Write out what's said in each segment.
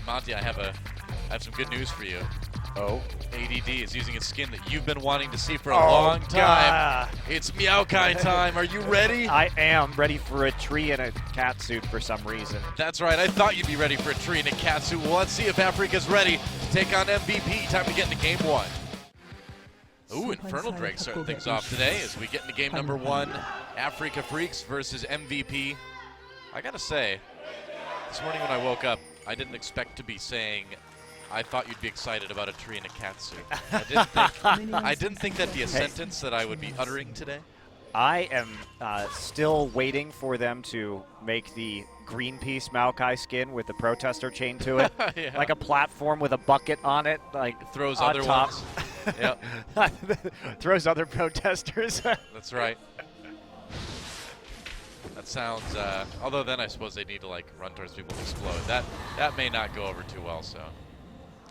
Monte, I have some good news for you. Oh. ADD is using a skin that you've been wanting to see for a Oh, long time. God. It's Maokai time. Are you ready? I am ready for a tree and a cat suit for some reason. That's right. I thought you'd be ready for a tree and a cat suit. Well, let's see if Africa's ready to take on MVP. Time to get into game one. Ooh, Infernal Drake starting things off today as we get into game number one. Africa Freaks versus MVP. I gotta say, this morning when I woke up, I didn't expect to be saying I thought you'd be excited about a tree and a cat suit. I didn't think that'd be a sentence that I would be uttering today. I am still waiting for them to make the Greenpeace Maokai skin with the protester chain to it. Yeah. Like a platform with a bucket on it, like Throws on other top. ones. Yep. Throws other protesters. That's right. That sounds, although then I suppose they need to like run towards people and explode. That may not go over too well, so.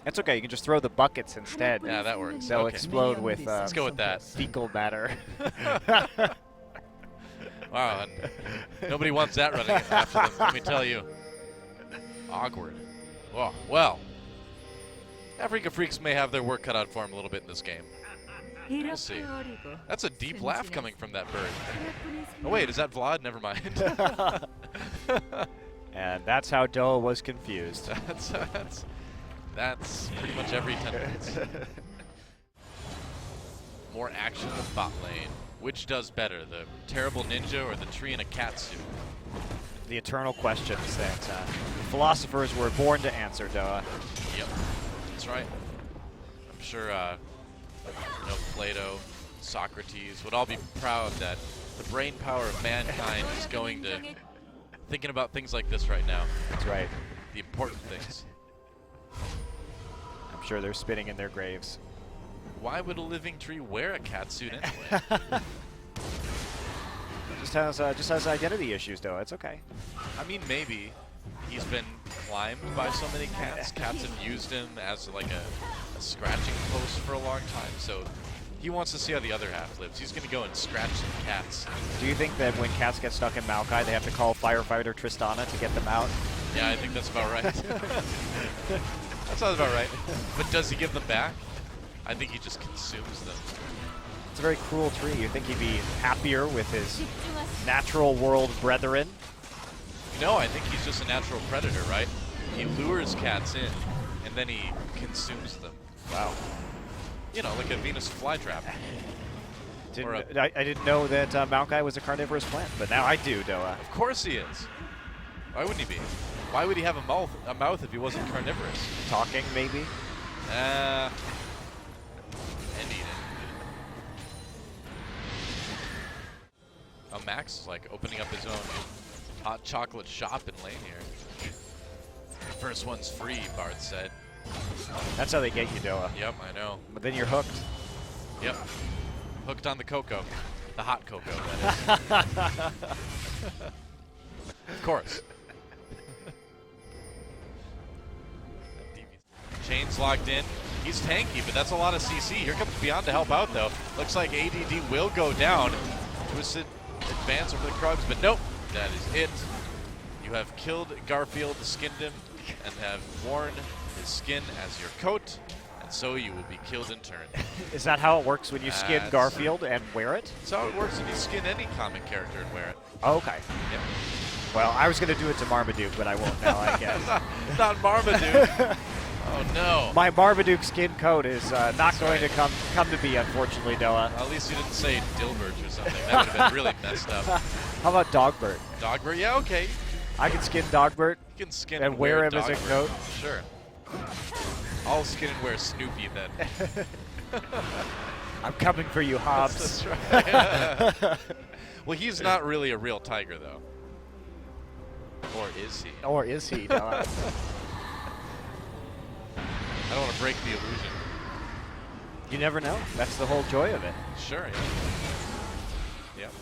It's okay, you can just throw the buckets instead. Yeah, that works. They'll Okay. explode with Let's go with that. fecal matter. Wow, and nobody wants that running after them, let me tell you. Awkward. Oh, well, Africa Freaks may have their work cut out for them a little bit in this game. We'll see. That's a deep laugh coming from that bird. Oh wait, is that Vlad? Never mind. And that's how DoA was confused. That's pretty much every 10 minutes. More action in the bot lane. Which does better, the terrible ninja or the tree in a cat suit? The eternal questions that philosophers were born to answer, DoA. Yep, that's right. I'm sure Plato, Socrates would all be proud that the brain power of mankind is going to thinking about things like this right now. That's right. The important things. I'm sure they're spinning in their graves. Why would a living tree wear a cat suit anyway? just has identity issues, though. It's okay. I mean, maybe he's been climbed by so many cats. Cats have used him as like a scratching post for a long time. So he wants to see how the other half lives. He's going to go and scratch some cats. Do you think that when cats get stuck in Maokai, they have to call firefighter Tristana to get them out? Yeah, I think that's about right. That sounds about right. But does he give them back? I think he just consumes them. It's a very cruel tree. You think he'd be happier with his natural world brethren? No, I think he's just a natural predator, right? He lures cats in, and then he consumes them. Wow. You know, like a Venus flytrap. I didn't know that Maokai was a carnivorous plant, but now I do, DoA. Of course he is. Why wouldn't he be? Why would he have a mouth if he wasn't carnivorous? Talking, maybe? And eating. Oh, Max is like opening up his own hot chocolate shop in lane here. The first one's free, Bart said. That's how they get you, DoA. Yep, I know. But then you're hooked. Yep. Hooked on the cocoa. The hot cocoa, that is. Of course. Chain's locked in. He's tanky, but that's a lot of CC. Here comes Beyond to help out, though. Looks like ADD will go down. Twisted advance over the Krugs, but nope. That is it. You have killed Garfield, skinned him, and have worn his skin as your coat, and so you will be killed in turn. Is that how it works when you skin Garfield and wear it? That's how it works if you skin any comic character and wear it. Oh, okay. Yep. Well, I was going to do it to Marmaduke, but I won't now, I guess. Not Marmaduke. Oh, no. My Marmaduke skin coat is not going to come to be, unfortunately, DoA. At least you didn't say Dilbert or something. That would have been really messed up. How about Dogbert? Dogbert? Yeah, okay. I can skin Dogbert You can skin and wear him as a Dogbert. coat. Sure. I'll skin and wear Snoopy then. I'm coming for you, Hobbs. That's right. Well, he's not really a real tiger, though. Or is he? Or is he, DoA? I don't want to break the illusion. You never know. That's the whole joy of it. Sure, yeah. Yep.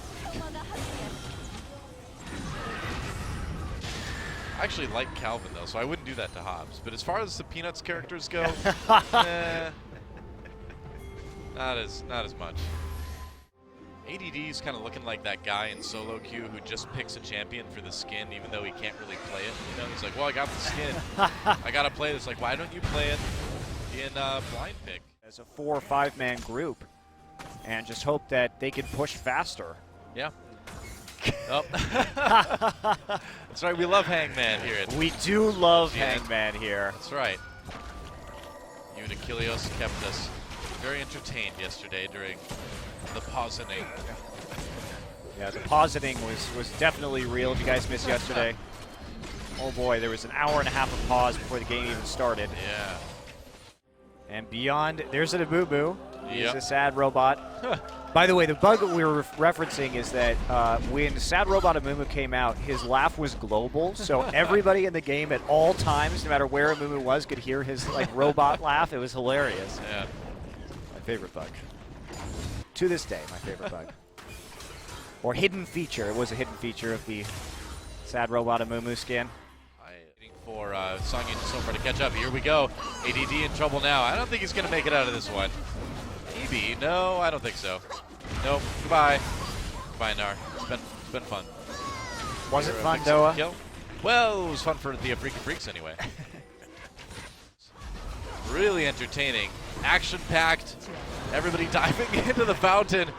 I actually like Calvin, though, so I wouldn't do that to Hobbs. But as far as the Peanuts characters go, not as much. ADD's kind of looking like that guy in solo queue who just picks a champion for the skin even though he can't really play it. You know, he's like, well, I got the skin. I got to play this. Like, why don't you play it in blind pick? As a 4 or 5 man group, and just hope that they can push faster. Yeah. Oh. That's right, we love Hangman here. We do love Yeah. Hangman here. That's right. You and Achilleos kept us very entertained yesterday during the pausening. Yeah, the pausening was definitely real. If you guys missed yesterday, oh boy, there was an hour and a half of pause before the game even started. Yeah. And beyond, there's an Amumu. He's Yep. a sad robot. By the way, the bug that we were referencing is that when Sad Robot Amumu came out, his laugh was global, so everybody in the game at all times, no matter where Amumu was, could hear his like robot laugh. It was hilarious. Yeah. My favorite bug. To this day, my favorite bug. Or hidden feature. It was a hidden feature of the Sad Robot Amumu skin. Waiting for Songy and Summer to catch up. Here we go. ADD in trouble now. I don't think he's going to make it out of this one. Maybe. No, I don't think so. Nope. Goodbye. Goodbye, Nar. It's been fun. Was it fun, DoA? Kill? Well, it was fun for the Freaky Freaks anyway. Really entertaining. Action-packed. Everybody diving into the fountain.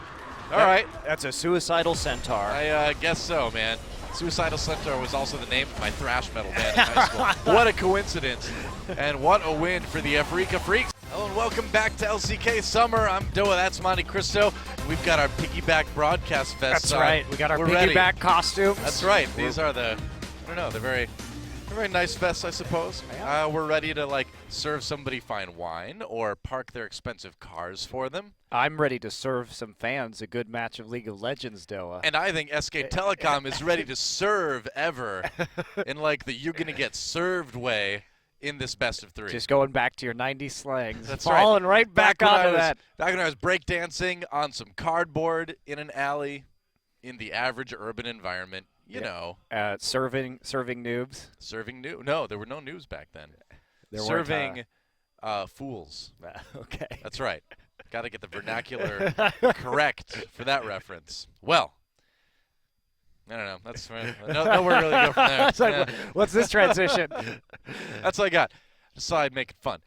All right. That's a suicidal centaur. I guess so, man. Suicidal Centaur was also the name of my thrash metal band in high school. What a coincidence. And what a win for the Freaky Freaks. Hello and welcome back to LCK Summer. I'm DoA, that's Montecristo. We've got our piggyback broadcast vest. That's right. We got our piggyback costumes. That's right. These are the, I don't know, they're very nice vests, I suppose. Yeah. We're ready to like serve somebody fine wine or park their expensive cars for them. I'm ready to serve some fans a good match of League of Legends, DoA. And I think SK Telecom is ready to serve ever in like the you're gonna get served way in this best of 3. Just going back to your 90s slangs. That's Falling right back when onto that. Back when I was breakdancing on some cardboard in an alley in the average urban environment, you know. Serving noobs. Serving new. No, there were no news back then. There Serving fools. Okay. That's right. Got to get the vernacular correct for that reference. Well, I don't know. That's nowhere really go from there. It's like, what's this transition? That's all I got. Just thought I'd make it fun.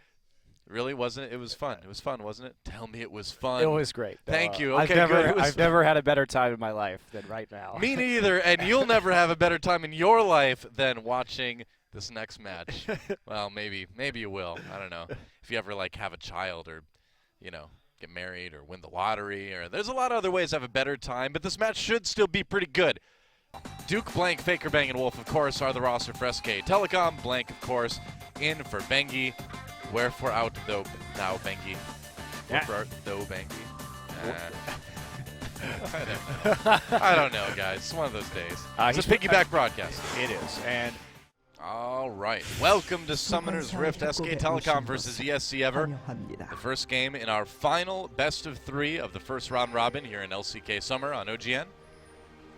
Really, wasn't it? It was fun. It was fun, wasn't it? Tell me it was fun. It was great. Thank you. Okay, I've good. I've never had a better time in my life than right now. Me neither, and you'll never have a better time in your life than watching this next match. Well, maybe you will. I don't know. If you ever like have a child or, you know, get married or win the lottery, or there's a lot of other ways to have a better time, but this match should still be pretty good. Duke, Blank, Faker, Bang, and Wolf, of course, are the roster for SK Telecom. Blank, of course, in for FenJiH. Wherefore out, though, now Bengi. Wherefore out, though, Bengi. I don't know, guys. It's one of those days. It's a piggyback broadcast. It is. And all right. Welcome to Summoner's Rift, SK Telecom versus ESC Ever. The first game in our final best of 3 of the first round robin here in LCK Summer on OGN.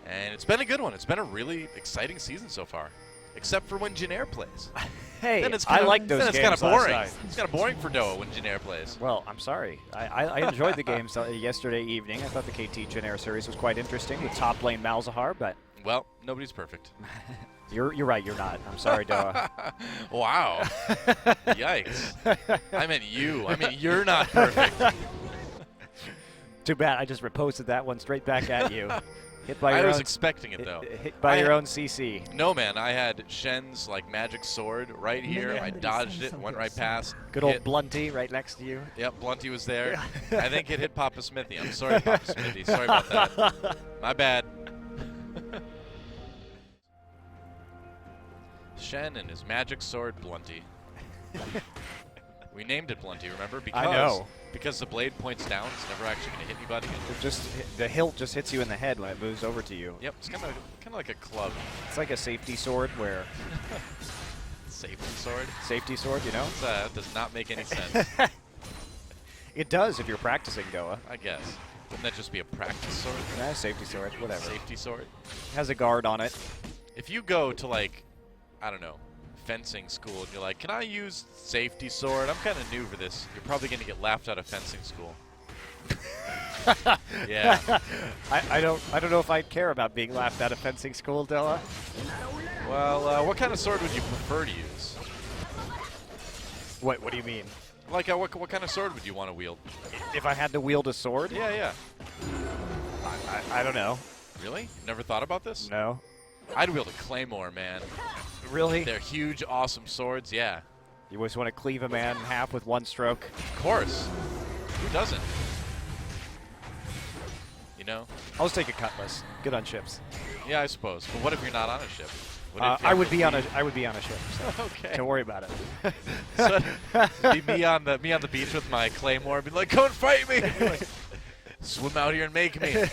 And it's been a good one. It's been a really exciting season so far. Except for when Janair plays. hey, then it's I kinda, like those then games. It's kind of boring. Last night. It's kind of boring for DoA when Janair plays. Well, I'm sorry. I enjoyed the games yesterday evening. I thought the KT Janair series was quite interesting with top lane Malzahar, but well, nobody's perfect. you're right. You're not. I'm sorry, DoA. Wow. Yikes. I meant you. I meant you're not perfect. Too bad. I just reposted that one straight back at you. Hit by your I was own, expecting it, though. Hit by your own CC. No, man. I had Shen's like magic sword right here. I dodged it, went right past. Good old Blunty right next to you. Yep, Blunty was there. I think it hit Papa Smithy. I'm sorry, Papa Smithy. Sorry about that. My bad. Shen and his magic sword, Blunty. We named it Blunty, remember? Because, I know. Because the blade points down, it's never actually going to hit anybody. The hilt just hits you in the head when it moves over to you. Yep, it's kind of like a club. It's like a safety sword where... Safety sword? Safety sword, you know? That does not make any sense. It does if you're practicing, DoA. I guess. Wouldn't that just be a practice sword? Nah, safety sword, whatever. Safety sword? It has a guard on it. If you go to, like, I don't know, fencing school and you're like, can I use safety sword? I'm kind of new for this. You're probably going to get laughed out of fencing school. Yeah. I don't know if I'd care about being laughed at a fencing school, DoA. Well, what kind of sword would you prefer to use? What do you mean? Like, what kind of sword would you want to wield? If I had to wield a sword? Yeah, yeah. I don't know. Really? Never thought about this? No. I'd wield a claymore, man. Really? They're huge, awesome swords, yeah. You always want to cleave a man in half with one stroke? Of course. Who doesn't? You know? I'll just take a cutlass. Good on ships. Yeah, I suppose. But what if you're not on a ship? I would be on a ship. So Okay. don't worry about it. So it'd be me on the beach with my claymore, be like, "Come and fight me!" Like, swim out here and make me.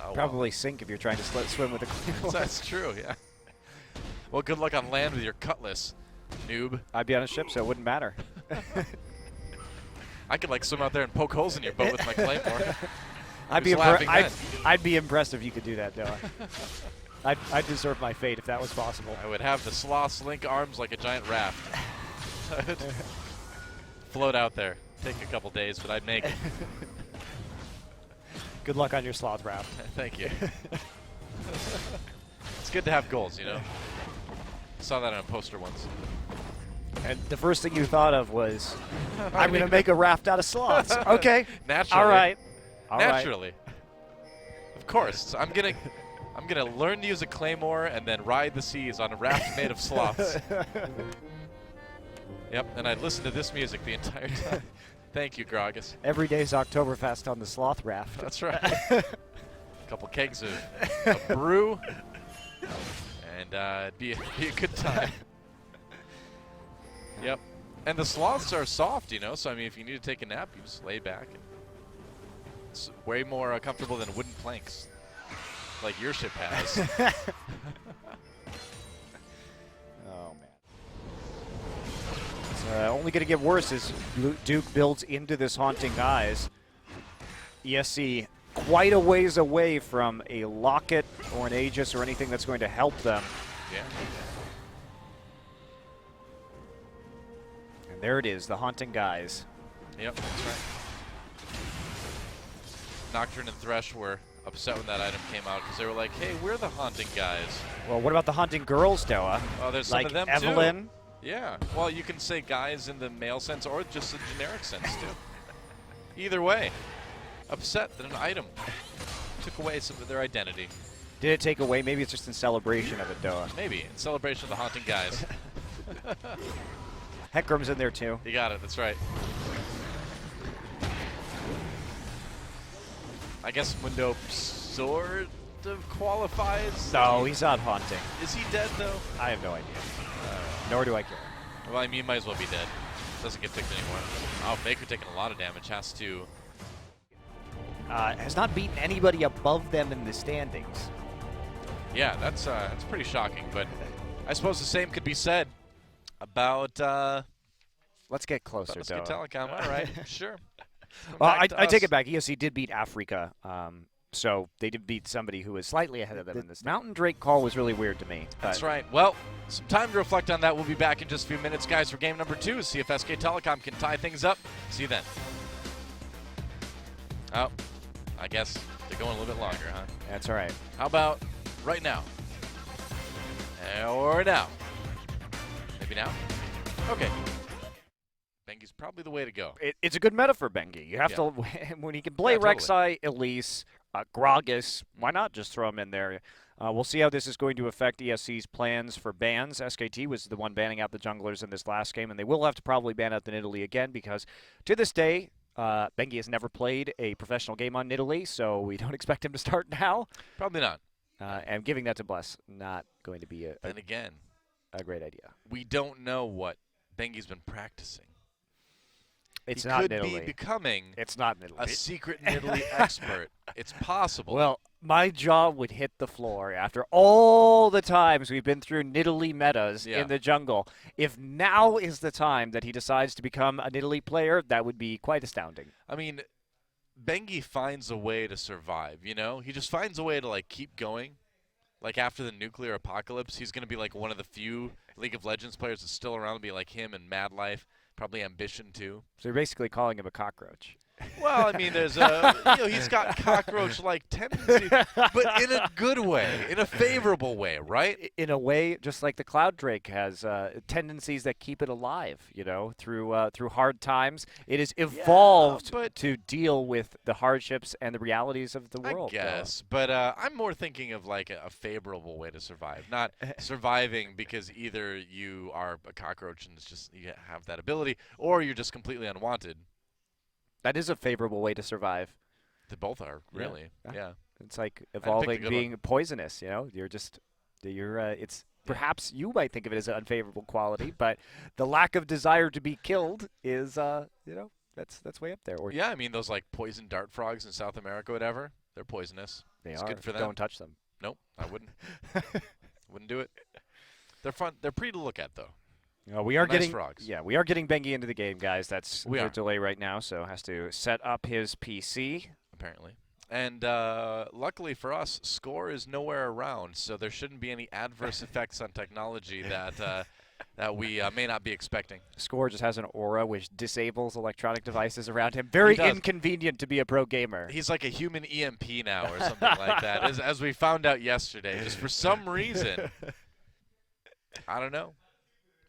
Oh, Probably sink if you're trying to swim with a claymore. That's true. Yeah. Well, good luck on land with your cutlass, noob. I'd be on a ship, so it wouldn't matter. I could like swim out there and poke holes in your boat with my claymore. I'd be impressed if you could do that, Noah. I'd deserve my fate if that was possible. I would have the sloths link arms like a giant raft. Float out there. Take a couple days, but I'd make it. Good luck on your sloth raft. Thank you. It's good to have goals, you know. Saw that on a poster once. And the first thing you thought of was, I'm going to make a raft out of sloths. Okay. Naturally. All right. Naturally. Of course. So I'm gonna learn to use a claymore and then ride the seas on a raft made of sloths. Yep, and I'd listen to this music the entire time. Thank you, Gragas. Every day's Oktoberfest on the sloth raft. That's right. A couple kegs of brew, and it'd be a good time. Yep. And the sloths are soft, you know, so I mean, if you need to take a nap, you just lay back. And it's way more comfortable than wooden planks, like your ship has. Oh, man. It's only going to get worse as Duke builds into this Haunting Guise. ESC quite a ways away from a Locket or an Aegis or anything that's going to help them. Yeah. And there it is, the Haunting Guise. Yep, that's right. Nocturne and Thresh were upset when that item came out because they were like, hey, we're the Haunting guys. Well, what about the Haunting Girls, DoA? Oh, there's like some of them Evelyn? too. Yeah. Well, you can say guys in the male sense or just the generic sense too. Either way, upset that an item took away some of their identity. Did it take away? Maybe it's just in celebration of it, DoA. Maybe in celebration of the Haunting guys. Heckram's in there too. You got it. That's right. I guess Mundo sort of qualifies. No, he's not Haunting. Is he dead though? I have no idea. Nor do I care. Well, I mean, he might as well be dead. Doesn't get picked anymore. Oh, Baker taking a lot of damage. Has to. Has not beaten anybody above them in the standings. Yeah, that's pretty shocking. But I suppose the same could be said about. Let's get closer, LCK DoA. Telecom. All right, sure. Well, I take it back. ESC did beat Africa, so they did beat somebody who was slightly ahead of them in this. Mountain Drake call was really weird to me. That's right. Well, some time to reflect on that. We'll be back in just a few minutes, guys, for game number 2. See if SK Telecom can tie things up. See you then. Oh, I guess they're going a little bit longer, huh? That's all right. How about right now? Or now? Maybe now? Okay. Bengi's probably the way to go. It's a good meta for Bengi. You have to, when he can play Rek'Sai, Elise, Gragas, why not just throw him in there? We'll see how this is going to affect ESC's plans for bans. SKT was the one banning out the junglers in this last game, and they will have to probably ban out the Nidalee again because to this day, Bengi has never played a professional game on Nidalee, so we don't expect him to start now. Probably not. And giving that to Bless, not going to be a great idea. We don't know what Bengi's been practicing. It's he not could Nidalee. be becoming it's not Nidalee. a secret Nidalee expert. It's possible. Well, my jaw would hit the floor after all the times we've been through Nidalee metas in the jungle. If now is the time that he decides to become a Nidalee player, that would be quite astounding. I mean, Bengi finds a way to survive, you know? He just finds a way to, like, keep going. Like, after the nuclear apocalypse, he's going to be, like, one of the few League of Legends players that's still around to be like him and Mad Life. Probably Ambition, too. So you're basically calling him a cockroach. Well, I mean, there's he's got cockroach-like tendencies, but in a good way, in a favorable way, right? In a way, just like the Cloud Drake has tendencies that keep it alive, through hard times. It has evolved to deal with the hardships and the realities of the world. I guess, but I'm more thinking of like a favorable way to survive, not surviving because either you are a cockroach and it's just you have that ability, or you're just completely unwanted. That is a favorable way to survive. They both are, really. Yeah. It's like evolving being poisonous, it's perhaps you might think of it as an unfavorable quality, but the lack of desire to be killed is that's way up there. Or yeah, I mean those like poison dart frogs in South America, whatever, they're poisonous. It's good for them. Don't touch them. Nope, I wouldn't. Wouldn't do it. They're fun. They're pretty to look at though. We are getting frogs. Yeah, we are getting Bengi into the game, guys. That's the delay right now, so has to set up his PC. Apparently. And luckily for us, Score is nowhere around, so there shouldn't be any adverse effects on technology that we may not be expecting. Score just has an aura which disables electronic devices around him. Very inconvenient to be a pro gamer. He's like a human EMP now or something like that, as we found out yesterday. Just for some reason, I don't know.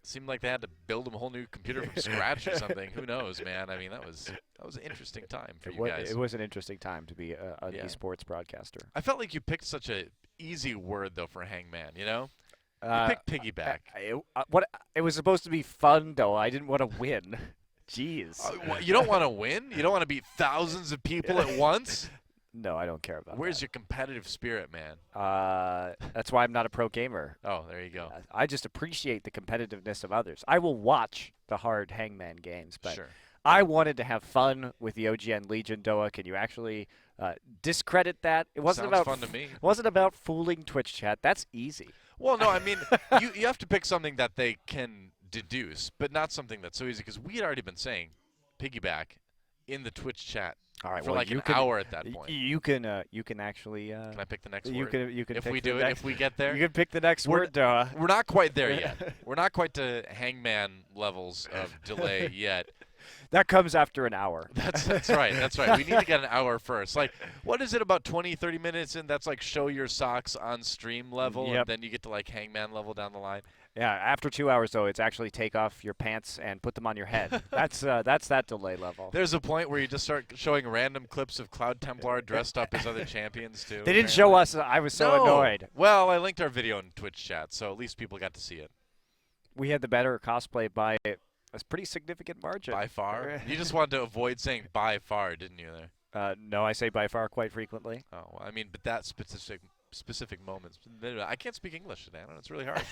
Seemed like they had to build him a whole new computer from scratch or something. Who knows, man? I mean, that was an interesting time for you guys. It was an interesting time to be an esports broadcaster. I felt like you picked such a easy word though for hangman. You picked piggyback. It was supposed to be fun though. I didn't want to win. Jeez. You don't want to win? You don't want to beat thousands of people at once? No, I don't care about Where's that. your competitive spirit, man? That's why I'm not a pro gamer. Oh, there you go. I just appreciate the competitiveness of others. I will watch the hard hangman games, but I wanted to have fun with the OGN Legion DoA. Can you actually discredit that? It wasn't Sounds about fun to me. It wasn't about fooling Twitch chat. That's easy. Well, no, I mean, you have to pick something that they can deduce, but not something that's so easy, because we had already been saying piggyback in the Twitch chat. All right, for like an hour at that point. You can actually. Can I pick the next you word? You can. If we do it, if we get there, you can pick the next word, DoA. We're not quite there yet. We're not quite to hangman levels of delay yet. That comes after an hour. That's right. That's right. We need to get an hour first. Like, what is it, about 20, 30 minutes in? That's like show your socks on stream level, and then you get to like hangman level down the line. Yeah, after 2 hours, though, it's actually take off your pants and put them on your head. That's that delay level. There's a point where you just start showing random clips of Cloud Templar dressed up as other champions, too. They didn't show us. I was so annoyed. Well, I linked our video in Twitch chat, so at least people got to see it. We had the better cosplay by a pretty significant margin. By far? You just wanted to avoid saying by far, didn't you, there? No, I say by far quite frequently. Oh, well, I mean, but that specific moments. I can't speak English today. I don't know. It's really hard.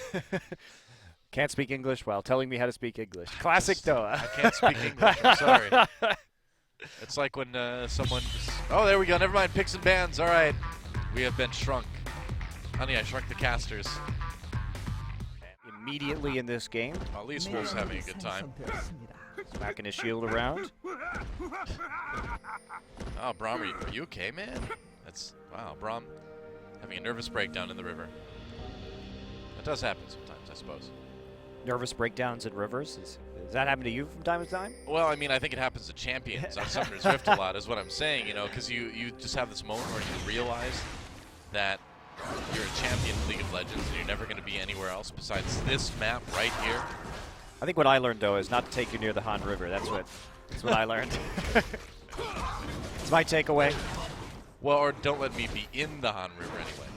Can't speak English while telling me how to speak English. Classic DoA. I can't speak English. I'm sorry. It's like when someone just... Oh, there we go. Never mind. Picks and bans. All right. We have been shrunk. Honey, I shrunk the casters. Immediately in this game. Well, at least Wolf's having a good time. Smacking his shield around. Oh, Braum, are you okay, man? Wow, Braum having a nervous breakdown in the river. That does happen sometimes, I suppose. Nervous breakdowns in rivers? Does that happen to you from time to time? Well, I mean, I think it happens to champions on Summer's Rift a lot, is what I'm saying, because you just have this moment where you realize that you're a champion in League of Legends and you're never going to be anywhere else besides this map right here. I think what I learned, though, is not to take you near the Han River. That's what I learned. It's my takeaway. Well, or don't let me be in the Han River anyway.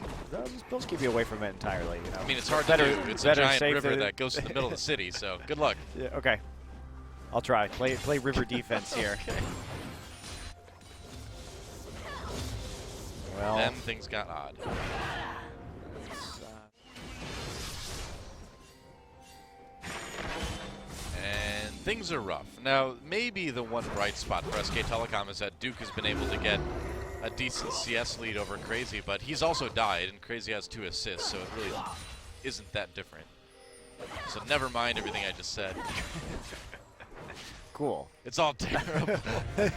Those keep you away from it entirely. I mean, it's hard to do. It's a giant river that goes to the middle of the city, so good luck. Yeah, okay. I'll try. Play river defense here. Okay. Well, then things got odd. And things are rough. Now, maybe the one bright spot for SK Telecom is that Duke has been able to get a decent CS lead over Crazy, but he's also died, and Crazy has 2 assists, so it really isn't that different. So never mind everything I just said. Cool. It's all terrible. Well,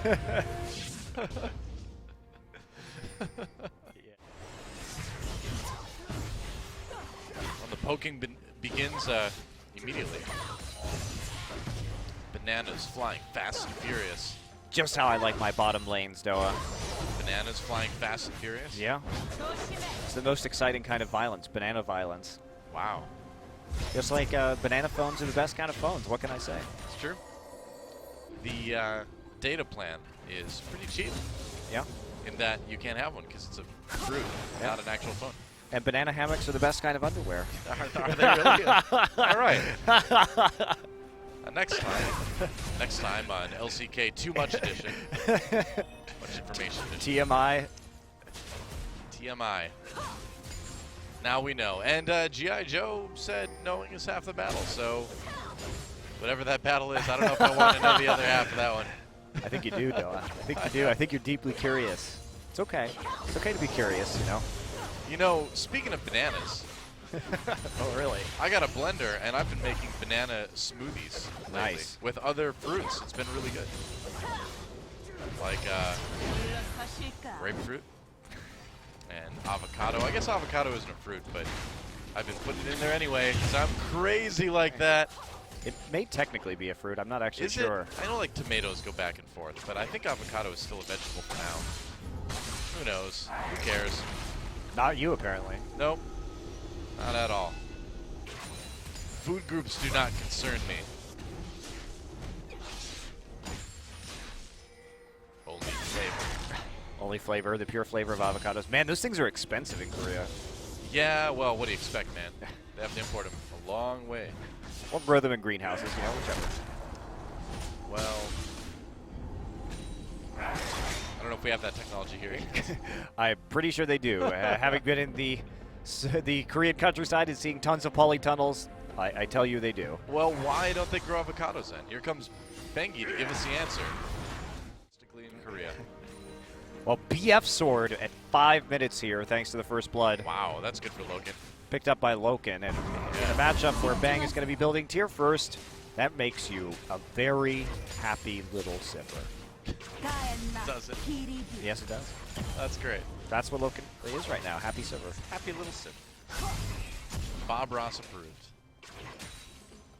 the poking begins immediately. Bananas flying fast and furious just how I like my bottom lanes, DoA. Bananas flying fast and furious. Yeah. It's the most exciting kind of violence, banana violence. Wow. Just like banana phones are the best kind of phones. What can I say? It's true. The data plan is pretty cheap. Yeah. In that you can't have one because it's a fruit, not an actual phone. And banana hammocks are the best kind of underwear. Are they really? All right. Next time on LCK Too Much Edition. Much information edition. TMI. TMI. Now we know. And G.I. Joe said knowing is half the battle. So whatever that battle is, I don't know if I want to know the other half of that one. I think you do, DoA. I think you do. I think you're deeply curious. It's okay. It's okay to be curious, you know. You know, speaking of bananas. Oh, really? I got a blender, and I've been making banana smoothies lately Nice. with other fruits. It's been really good. Like grapefruit and avocado. I guess avocado isn't a fruit, but I've been putting it in there anyway because I'm crazy like that. It may technically be a fruit. I'm not actually Is sure. it? I know like tomatoes go back and forth, but I think avocado is still a vegetable for now. Who knows? Who cares? Not you, apparently. Nope. Not at all. Food groups do not concern me. Only flavor. Only flavor, the pure flavor of avocados. Man, those things are expensive in Korea. Yeah, well, what do you expect, man? They have to import them a long way. Or grow them in greenhouses, you know, whichever. Well, I don't know if we have that technology here. I'm pretty sure they do. Having been in the Korean countryside and seeing tons of polytunnels, I tell you they do. Well, why don't they grow avocados then? Here comes FenJiH to give us the answer. Strictly in Korea. Well, BF Sword at 5 minutes here, thanks to the first blood. Wow, that's good for Loken. Picked up by Loken, and in a matchup where Bang is going to be building tier first, that makes you a very happy little sipper. Does it? Yes, it does. That's great. That's what Loken is right now, happy sipper. Happy little sip. Bob Ross approved.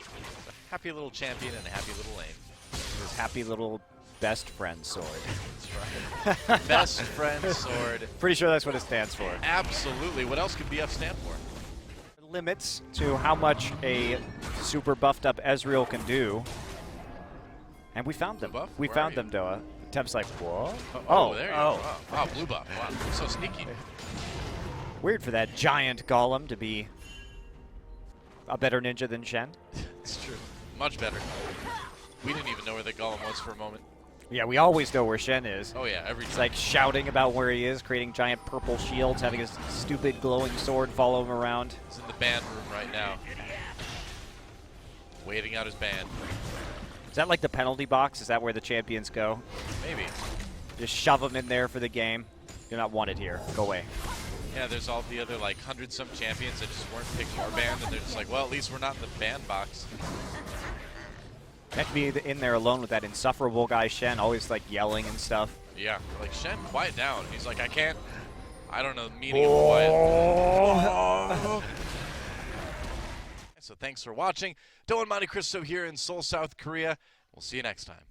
A happy little champion and a happy little lane. His happy little best friend sword. That's right. Best friend sword. Pretty sure that's what it stands for. Absolutely. What else could BF stand for? Limits to how much a super buffed up Ezreal can do. And we found them. Blue buff? We Where found are them, DoA. Temp's like, what? Oh, there you go. Oh, blue buff. Wow, so sneaky. Weird for that giant golem to be a better ninja than Shen. It's true. Much better. We didn't even know where the golem was for a moment. Yeah, we always know where Shen is. Oh, yeah, every time. It's like shouting about where he is, creating giant purple shields, having his stupid glowing sword follow him around. He's in the band room right now. Waiting out his band. Is that like the penalty box? Is that where the champions go? Maybe. Just shove them in there for the game. You're not wanted here. Go away. Yeah, there's all the other like 100-some champions that just weren't picked our band, and they're just like, well, at least we're not in the band box. Have to be in there alone with that insufferable guy Shen, always like yelling and stuff. Yeah, like, Shen, quiet down. He's like, I can't. I don't know the meaning of quiet. So thanks for watching. DoA and Montecristo here in Seoul, South Korea. We'll see you next time.